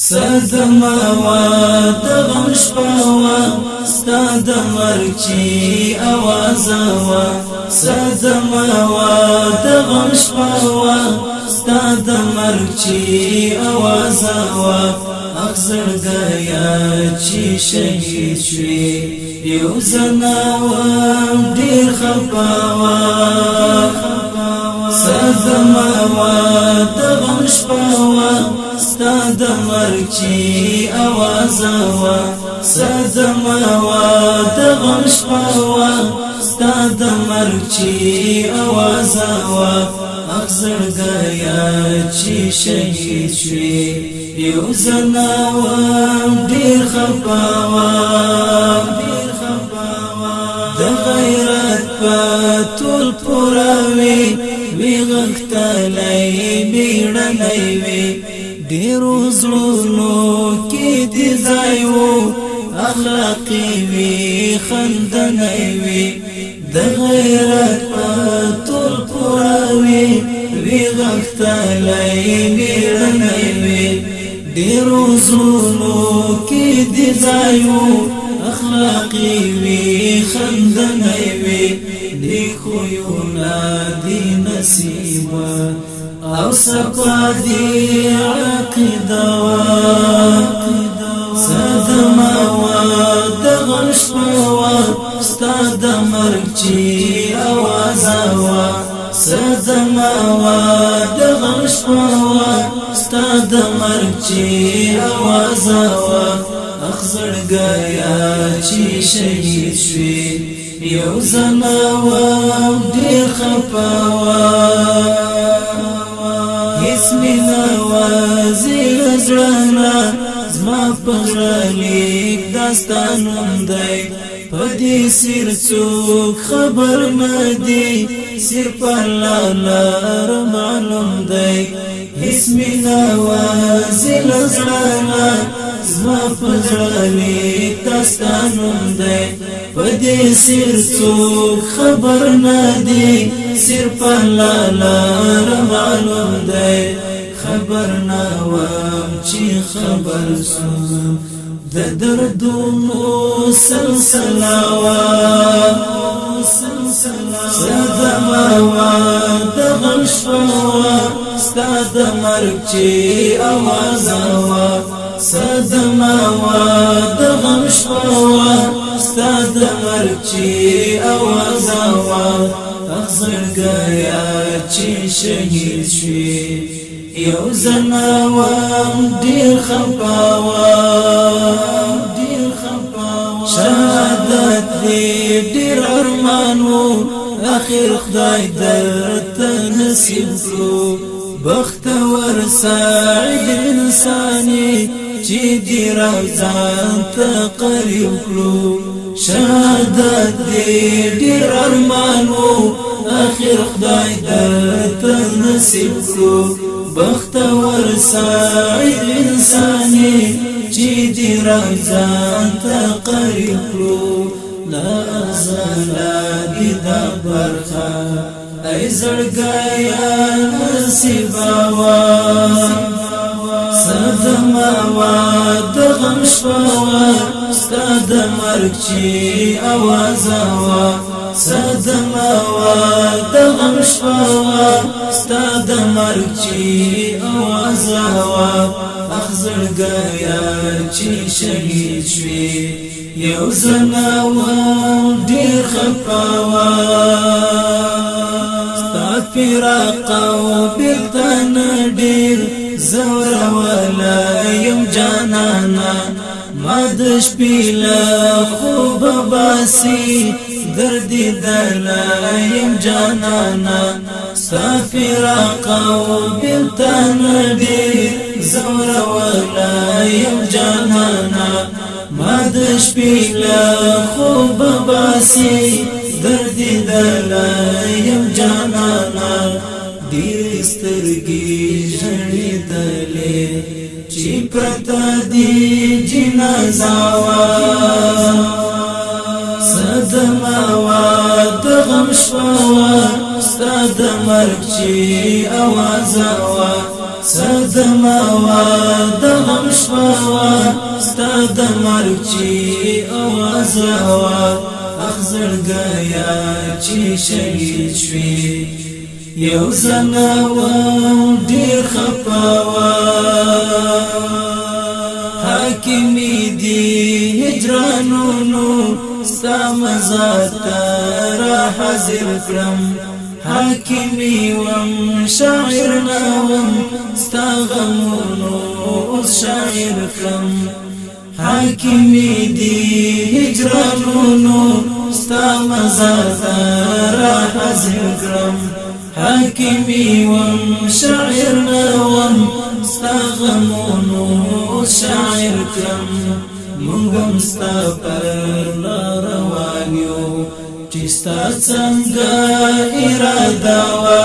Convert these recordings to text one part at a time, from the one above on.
صدمه وا د غم شپه وا ستا د مرګ چې اواز وا صدمه وا د غم شپه وا ستا د مرګ چې اواز وا اخزر گیا چې شهید شوی یو زناوم ډیر خفا وا صدمه وا د غم شپه وا ستا د مرګ چې اواز وا صدمه وا د غم شپه وا ستا د مرګ چې اواز وا اخزر گیا چې شهید شوی یو زناوم ډیر خفا وا د غیرت په ټول پوراوي وی غختلای بیړنی وی ډیرو زړونو کې دي ځایو اخلاقی وی خندنی وی د غیرت په ټول پوراوي وی غختلای بیړنی وی ډیرو زړونو کې دي ځایو اخلاقی وی خندنی وی دی خویونا دی نصیبا او سپا دی عقیده صدمه وا د غم شپه وا ستا د مرګ چې اواز وا صدمه وا د غم شپه وا ستا د مرګ چې اواز وا اخزر گیا چې شهید شوی یو زناوم ډیر خفا وا هیڅ مینه وازی زړه زما په لیک داستانوم دی پدې سر څوک خبر ندی صرف الله لار معلوم دی هیڅ مینه وازی زړه زما په لیک داستانوم دی پدې سر څوک خبر ندی صرف الله لار معلوم دی خبر نوام چې خبر سوم د دردونو سلسله وا صدمه وا د غم شپه وا ستا د مرګ چې اواز وا صدمه وا د غم شپه وا ستا د مرګ چې اواز وا اخزر گیا چې شهید شوی یو زناوم ډیر خفا وا شهادت دې ډیر ارمانو اخر خدای درته نصیب کړو بختور سعید انساني چې دې راځان ته قریب کړو شهادت دې ډیر ارمانو اخر خدای درته نصیب کړو بختور سعید انساني چې دې راځان ته قریب کړو لا ازالا دې دا برخه ای زړګیا نصیبا وا صدمه وا د غم شپه وا ستا د مرګ چې اواز وا صدمه وا د غم شپه وا ستا د مرګ چې اواز وا اخزر گیا چې شهید شوی یو زناوم ډیر خفا وا ستا فراق او بیلتن ډیر زور ولا یم جانانا ما د شپې له خوب باسي درد دلایم جانانا ستا فراق او بیلتن ډیر زور ولایم جانانا ما د شپې له خوب باسي درد دلایم جانانا ډېر سترګې ژړېدلې چې پرته دي جنازه وا صدمه وا د غم شپه وا ستا د مرګ چې اواز وا صدمه وا د غم شپه ستا د مرګ چې اواز وا اخزړګیا چې شهید شوي یو زناوم ډیر خپاوا حاکمی دی هجرانونو ستا مزار ته را حاضر کړم حاکمی وم شاعر نوم ستا غمونو اوس شاعر کړم حاکمی دی هجرانونو ستا مزار ته را حاضر کړم حاکمی وم شاعر نوم ستا غمونو شاعر کړم موږ هم ستا پر لار روان یو چې ستا څنګه اراده وه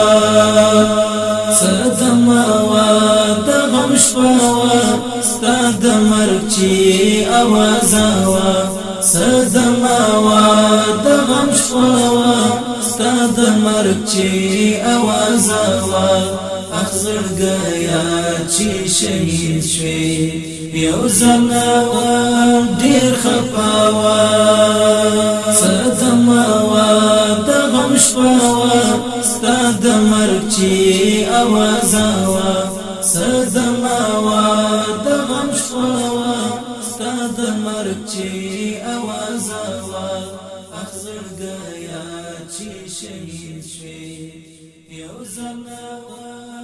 صدمه وه د غم شپه وه ستا د مرګ چې اوازه وه صدمه وه د غم شپه وه ستا د مرګ چې اوازه وه اخزړګیا چې شهید شوي یو زناوم ډیر خپاوا صدمه وا د غم شپه وا ستا د مرګ چې اوازه وا صدمه وا د غم شپه وا ستا د مرګ چې اوازه وا اخزړګیا چې شهید شوي یو زناوم